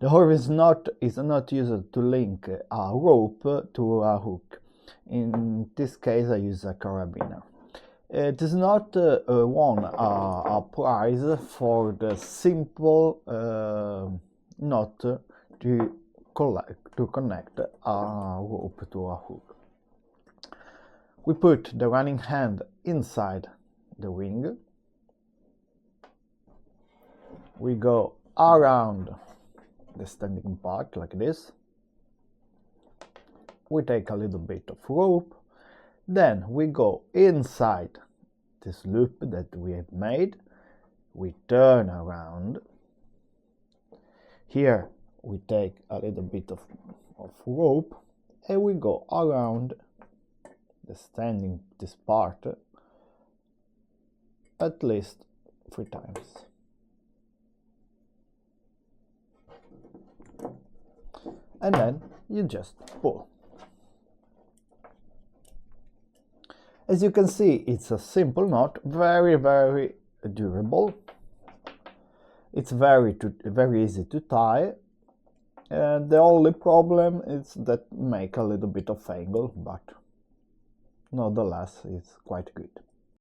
The Orvis is not used to link a rope to a hook. In this case I use a carabiner. It is not won a prize for the simple not to connect a rope to a hook. We put the running hand inside the ring. We go around the standing part like this. We take a little bit of rope. Then we go inside this loop that we have made. We turn around. Here we take a little bit of rope and we go around this part at least 3 times. And then you just pull. As you can see, it's a simple knot, very durable. It's very easy to tie. And the only problem is that make a little bit of angle, but nonetheless it's quite good.